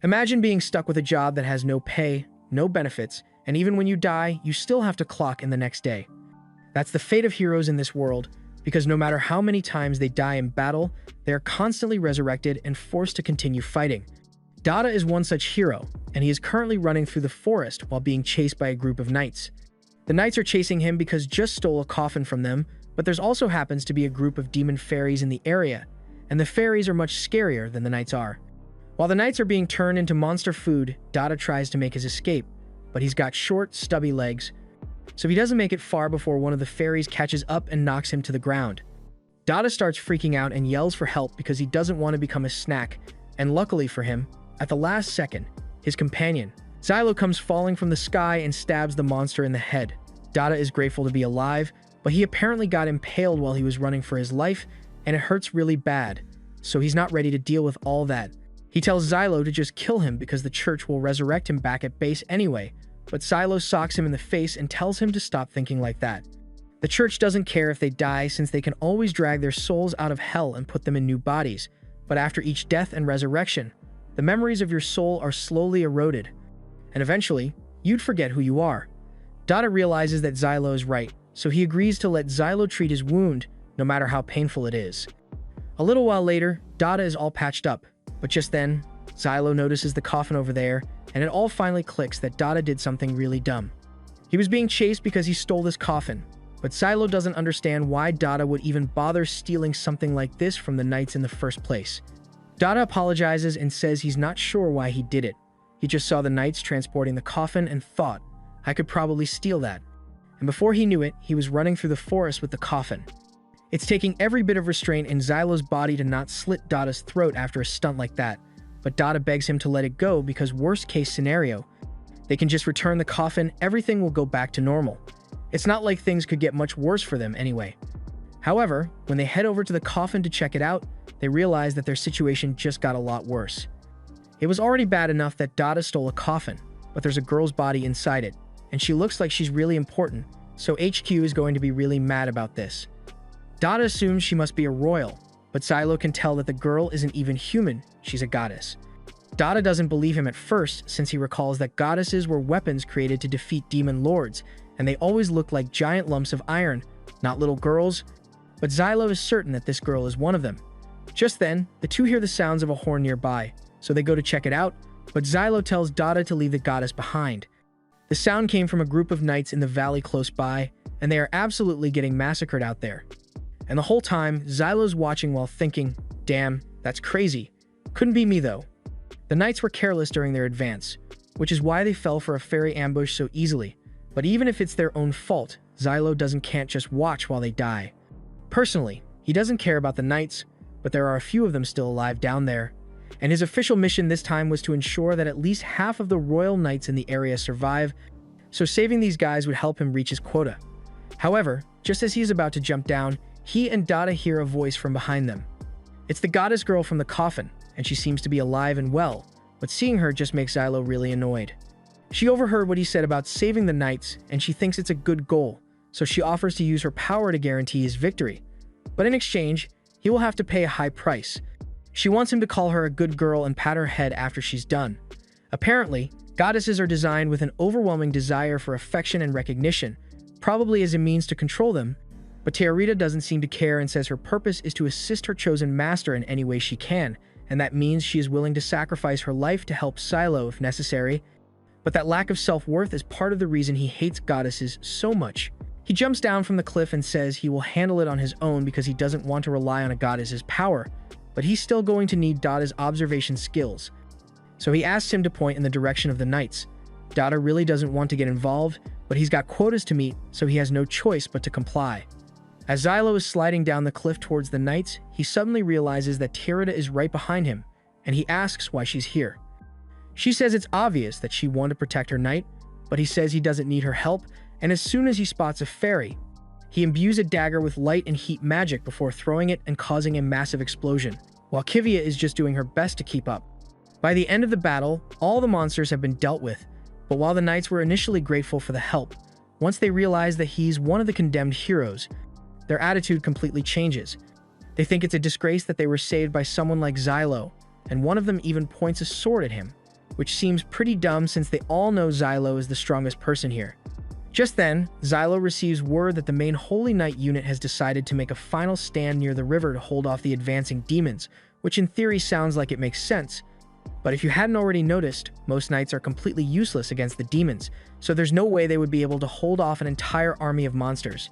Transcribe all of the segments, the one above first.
Imagine being stuck with a job that has no pay, no benefits, and even when you die, you still have to clock in the next day. That's the fate of heroes in this world, because no matter how many times they die in battle, they are constantly resurrected and forced to continue fighting. Dada is one such hero, and he is currently running through the forest while being chased by a group of knights. The knights are chasing him because just stole a coffin from them, but there's also happens to be a group of demon fairies in the area, and the fairies are much scarier than the knights are. While the knights are being turned into monster food, Dada tries to make his escape, but he's got short, stubby legs, so he doesn't make it far before one of the fairies catches up and knocks him to the ground. Dada starts freaking out and yells for help because he doesn't want to become a snack, and luckily for him, at the last second, his companion, Xylo, comes falling from the sky and stabs the monster in the head. Dada is grateful to be alive, but he apparently got impaled while he was running for his life, and it hurts really bad, so he's not ready to deal with all that. He tells Xylo to just kill him because the church will resurrect him back at base anyway, but Xylo socks him in the face and tells him to stop thinking like that. The church doesn't care if they die since they can always drag their souls out of hell and put them in new bodies, but after each death and resurrection, the memories of your soul are slowly eroded, and eventually, you'd forget who you are. Dada realizes that Xylo is right, so he agrees to let Xylo treat his wound, no matter how painful it is. A little while later, Dada is all patched up, but just then, Xylo notices the coffin over there, and it all finally clicks that Dada did something really dumb. He was being chased because he stole this coffin, but Xylo doesn't understand why Dada would even bother stealing something like this from the knights in the first place. Dada apologizes and says he's not sure why he did it. He just saw the knights transporting the coffin and thought, I could probably steal that. And before he knew it, he was running through the forest with the coffin. It's taking every bit of restraint in Xylo's body to not slit Dada's throat after a stunt like that, but Dada begs him to let it go because worst case scenario, they can just return the coffin, everything will go back to normal. It's not like things could get much worse for them anyway. However, when they head over to the coffin to check it out, they realize that their situation just got a lot worse. It was already bad enough that Dada stole a coffin, but there's a girl's body inside it, and she looks like she's really important, so HQ is going to be really mad about this. Dada assumes she must be a royal, but Xylo can tell that the girl isn't even human, she's a goddess. Dada doesn't believe him at first since he recalls that goddesses were weapons created to defeat demon lords, and they always looked like giant lumps of iron, not little girls, but Xylo is certain that this girl is one of them. Just then, the two hear the sounds of a horn nearby, so they go to check it out, but Xylo tells Dada to leave the goddess behind. The sound came from a group of knights in the valley close by, and they are absolutely getting massacred out there. And the whole time, Xylo's watching while thinking, damn, that's crazy. Couldn't be me though. The knights were careless during their advance, which is why they fell for a fairy ambush so easily. But even if it's their own fault, Xylo can't just watch while they die. Personally, he doesn't care about the knights, but there are a few of them still alive down there. And his official mission this time was to ensure that at least half of the royal knights in the area survive, so saving these guys would help him reach his quota. However, just as he's about to jump down, he and Dada hear a voice from behind them. It's the goddess girl from the coffin, and she seems to be alive and well, but seeing her just makes Xylo really annoyed. She overheard what he said about saving the knights, and she thinks it's a good goal, so she offers to use her power to guarantee his victory. But in exchange, he will have to pay a high price. She wants him to call her a good girl and pat her head after she's done. Apparently, goddesses are designed with an overwhelming desire for affection and recognition, probably as a means to control them, but Teorita doesn't seem to care and says her purpose is to assist her chosen master in any way she can, and that means she is willing to sacrifice her life to help Xylo if necessary. But that lack of self-worth is part of the reason he hates goddesses so much. He jumps down from the cliff and says he will handle it on his own because he doesn't want to rely on a goddess's power, but he's still going to need Dada's observation skills. So he asks him to point in the direction of the knights. Dada really doesn't want to get involved, but he's got quotas to meet, so he has no choice but to comply. As Xylo is sliding down the cliff towards the knights, he suddenly realizes that Teorita is right behind him, and he asks why she's here. She says it's obvious that she wanted to protect her knight, but he says he doesn't need her help, and as soon as he spots a fairy, he imbues a dagger with light and heat magic before throwing it and causing a massive explosion, while Kivia is just doing her best to keep up. By the end of the battle, all the monsters have been dealt with, but while the knights were initially grateful for the help, once they realize that he's one of the condemned heroes, their attitude completely changes. They think it's a disgrace that they were saved by someone like Xylo, and one of them even points a sword at him, which seems pretty dumb since they all know Xylo is the strongest person here. Just then, Xylo receives word that the main Holy Knight unit has decided to make a final stand near the river to hold off the advancing demons, which in theory sounds like it makes sense. But if you hadn't already noticed, most knights are completely useless against the demons, so there's no way they would be able to hold off an entire army of monsters.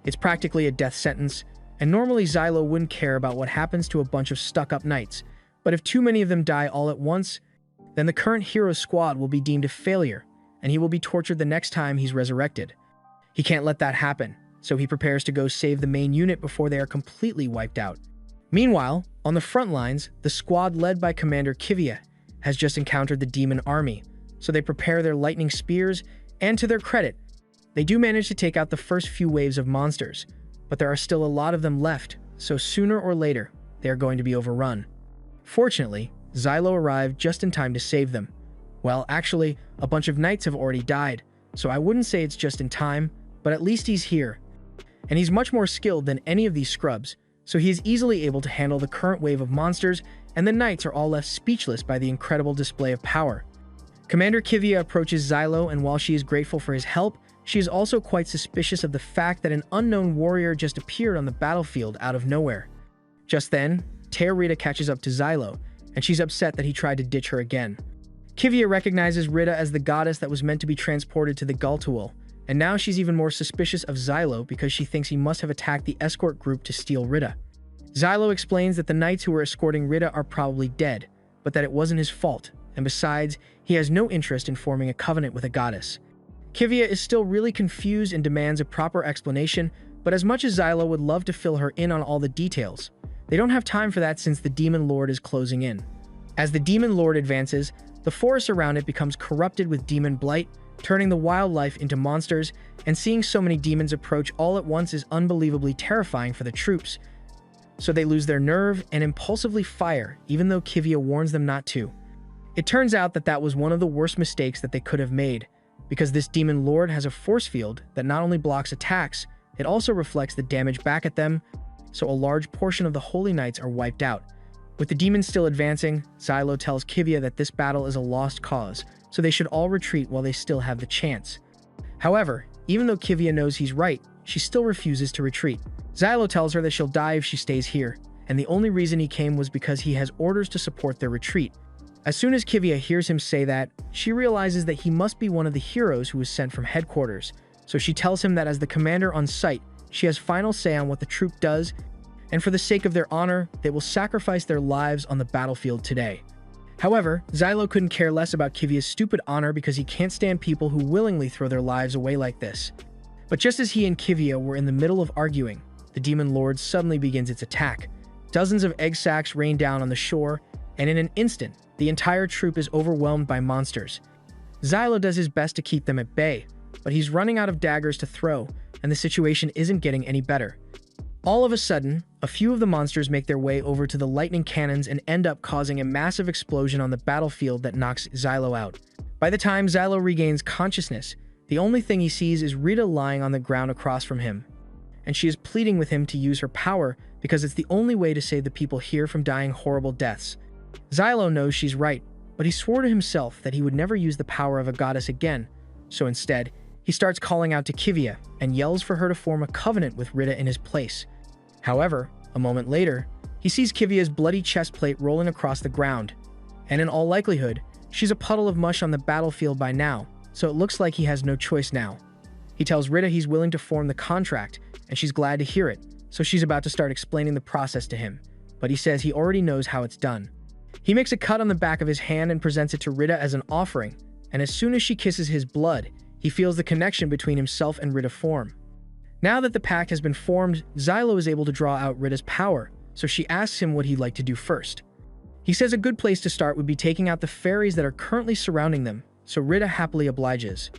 It's practically a death sentence, and normally Xylo wouldn't care about what happens to a bunch of stuck-up knights, but if too many of them die all at once, then the current hero's squad will be deemed a failure, and he will be tortured the next time he's resurrected. He can't let that happen, so he prepares to go save the main unit before they are completely wiped out. Meanwhile, on the front lines, the squad led by Commander Kivia has just encountered the demon army, so they prepare their lightning spears, and to their credit, they do manage to take out the first few waves of monsters, but there are still a lot of them left, so sooner or later, they are going to be overrun. Fortunately, Xylo arrived just in time to save them. Well, actually, a bunch of knights have already died, so I wouldn't say it's just in time, but at least he's here. And he's much more skilled than any of these scrubs, so he is easily able to handle the current wave of monsters, and the knights are all left speechless by the incredible display of power. Commander Kivia approaches Xylo, and while she is grateful for his help, she is also quite suspicious of the fact that an unknown warrior just appeared on the battlefield out of nowhere. Just then, Rita catches up to Xylo, and she's upset that he tried to ditch her again. Kivia recognizes Rita as the goddess that was meant to be transported to the Gultual, and now she's even more suspicious of Xylo because she thinks he must have attacked the escort group to steal Rita. Xylo explains that the knights who were escorting Rita are probably dead, but that it wasn't his fault, and besides, he has no interest in forming a covenant with a goddess. Kivia is still really confused and demands a proper explanation, but as much as Xylo would love to fill her in on all the details, they don't have time for that since the Demon Lord is closing in. As the Demon Lord advances, the forest around it becomes corrupted with demon blight, turning the wildlife into monsters, and seeing so many demons approach all at once is unbelievably terrifying for the troops. So they lose their nerve and impulsively fire, even though Kivia warns them not to. It turns out that that was one of the worst mistakes that they could have made, because this Demon Lord has a force field that not only blocks attacks, it also reflects the damage back at them, so a large portion of the Holy Knights are wiped out. With the demons still advancing, Xylo tells Kivia that this battle is a lost cause, so they should all retreat while they still have the chance. However, even though Kivia knows he's right, she still refuses to retreat. Xylo tells her that she'll die if she stays here, and the only reason he came was because he has orders to support their retreat. As soon as Kivia hears him say that, she realizes that he must be one of the heroes who was sent from headquarters, so she tells him that as the commander on site, she has final say on what the troop does, and for the sake of their honor, they will sacrifice their lives on the battlefield today. However, Xylo couldn't care less about Kivia's stupid honor because he can't stand people who willingly throw their lives away like this. But just as he and Kivia were in the middle of arguing, the Demon Lord suddenly begins its attack. Dozens of egg sacs rain down on the shore, and in an instant, the entire troop is overwhelmed by monsters. Xylo does his best to keep them at bay, but he's running out of daggers to throw, and the situation isn't getting any better. All of a sudden, a few of the monsters make their way over to the lightning cannons and end up causing a massive explosion on the battlefield that knocks Xylo out. By the time Xylo regains consciousness, the only thing he sees is Rita lying on the ground across from him, and she is pleading with him to use her power because it's the only way to save the people here from dying horrible deaths. Xylo knows she's right, but he swore to himself that he would never use the power of a goddess again, so instead, he starts calling out to Kivia and yells for her to form a covenant with Rita in his place. However, a moment later, he sees Kivia's bloody chest plate rolling across the ground, and in all likelihood, she's a puddle of mush on the battlefield by now, so it looks like he has no choice now. He tells Rita he's willing to form the contract, and she's glad to hear it, so she's about to start explaining the process to him, but he says he already knows how it's done. He makes a cut on the back of his hand and presents it to Rita as an offering, and as soon as she kisses his blood, he feels the connection between himself and Rita form. Now that the pact has been formed, Xylo is able to draw out Rita's power, so she asks him what he'd like to do first. He says a good place to start would be taking out the fairies that are currently surrounding them, so Rita happily obliges.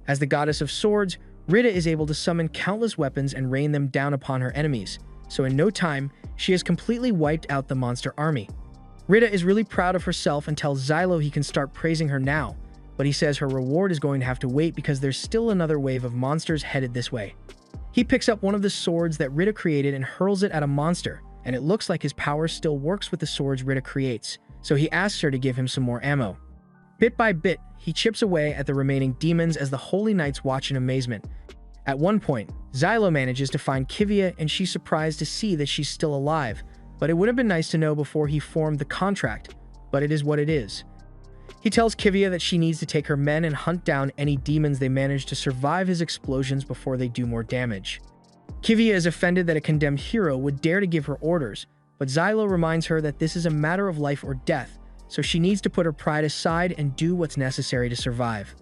As the goddess of swords, Rita is able to summon countless weapons and rain them down upon her enemies, so in no time, she has completely wiped out the monster army. Rita is really proud of herself and tells Xylo he can start praising her now, but he says her reward is going to have to wait because there's still another wave of monsters headed this way. He picks up one of the swords that Rita created and hurls it at a monster, and it looks like his power still works with the swords Rita creates, so he asks her to give him some more ammo. Bit by bit, he chips away at the remaining demons as the Holy Knights watch in amazement. At one point, Xylo manages to find Kivia and she's surprised to see that she's still alive, but it would have been nice to know before he formed the contract, but it is what it is. He tells Kivia that she needs to take her men and hunt down any demons they manage to survive his explosions before they do more damage. Kivia is offended that a condemned hero would dare to give her orders, but Xylo reminds her that this is a matter of life or death, so she needs to put her pride aside and do what's necessary to survive.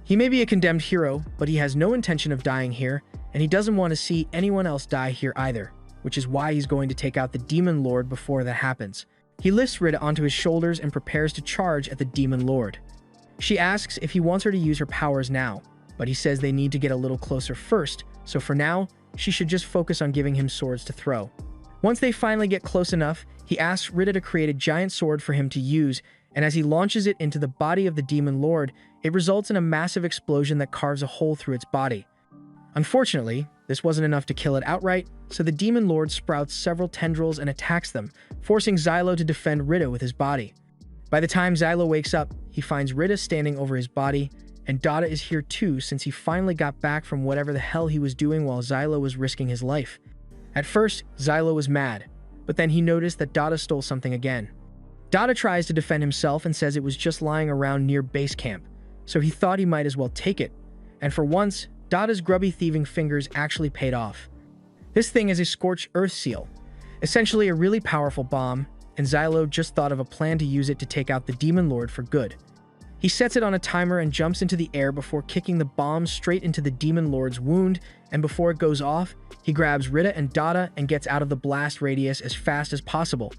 He may be a condemned hero, but he has no intention of dying here, and he doesn't want to see anyone else die here either, which is why he's going to take out the Demon Lord before that happens. He lifts Rita onto his shoulders and prepares to charge at the Demon Lord. She asks if he wants her to use her powers now, but he says they need to get a little closer first, so for now, she should just focus on giving him swords to throw. Once they finally get close enough, he asks Rita to create a giant sword for him to use, and as he launches it into the body of the Demon Lord, it results in a massive explosion that carves a hole through its body. Unfortunately, this wasn't enough to kill it outright, so the Demon Lord sprouts several tendrils and attacks them, forcing Xylo to defend Rita with his body. By the time Xylo wakes up, he finds Rita standing over his body, and Dada is here too since he finally got back from whatever the hell he was doing while Xylo was risking his life. At first, Xylo was mad, but then he noticed that Dada stole something again. Dada tries to defend himself and says it was just lying around near base camp, so he thought he might as well take it, and for once, Dada's grubby thieving fingers actually paid off. This thing is a scorched earth seal, essentially a really powerful bomb, and Xylo just thought of a plan to use it to take out the Demon Lord for good. He sets it on a timer and jumps into the air before kicking the bomb straight into the Demon Lord's wound, and before it goes off, he grabs Rita and Dada and gets out of the blast radius as fast as possible.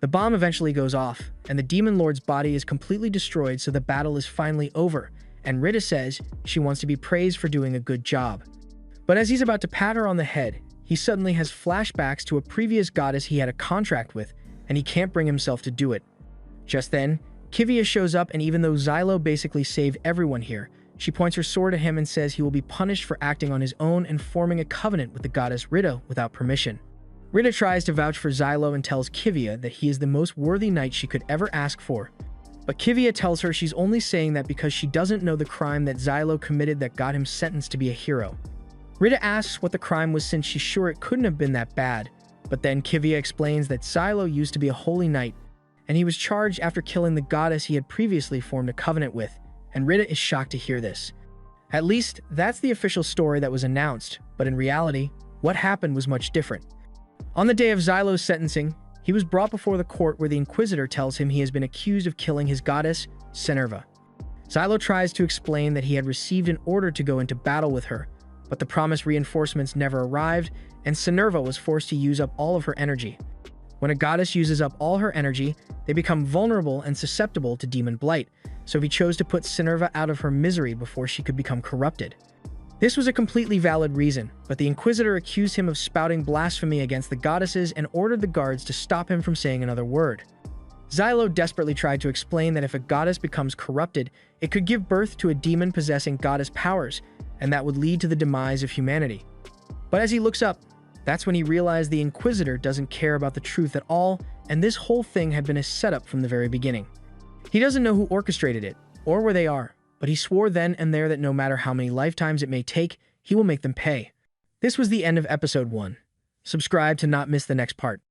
The bomb eventually goes off, and the Demon Lord's body is completely destroyed, so the battle is finally over, and Rita says she wants to be praised for doing a good job. But as he's about to pat her on the head, he suddenly has flashbacks to a previous goddess he had a contract with, and he can't bring himself to do it. Just then, Kivia shows up, and even though Xylo basically saved everyone here, she points her sword at him and says he will be punished for acting on his own and forming a covenant with the goddess Rita without permission. Rita tries to vouch for Xylo and tells Kivia that he is the most worthy knight she could ever ask for. But Kivia tells her she's only saying that because she doesn't know the crime that Xylo committed that got him sentenced to be a hero. Rita asks what the crime was since she's sure it couldn't have been that bad, but then Kivia explains that Xylo used to be a holy knight, and he was charged after killing the goddess he had previously formed a covenant with, and Rita is shocked to hear this. At least, that's the official story that was announced, but in reality, what happened was much different. On the day of Xylo's sentencing, he was brought before the court where the Inquisitor tells him he has been accused of killing his goddess, Senerva. Xylo tries to explain that he had received an order to go into battle with her, but the promised reinforcements never arrived, and Senerva was forced to use up all of her energy. When a goddess uses up all her energy, they become vulnerable and susceptible to demon blight, so he chose to put Senerva out of her misery before she could become corrupted. This was a completely valid reason, but the Inquisitor accused him of spouting blasphemy against the goddesses and ordered the guards to stop him from saying another word. Xylo desperately tried to explain that if a goddess becomes corrupted, it could give birth to a demon possessing goddess powers, and that would lead to the demise of humanity. But as he looks up, that's when he realized the Inquisitor doesn't care about the truth at all, and this whole thing had been a setup from the very beginning. He doesn't know who orchestrated it, or where they are, but he swore then and there that no matter how many lifetimes it may take, he will make them pay. This was the end of episode 1. Subscribe to not miss the next part.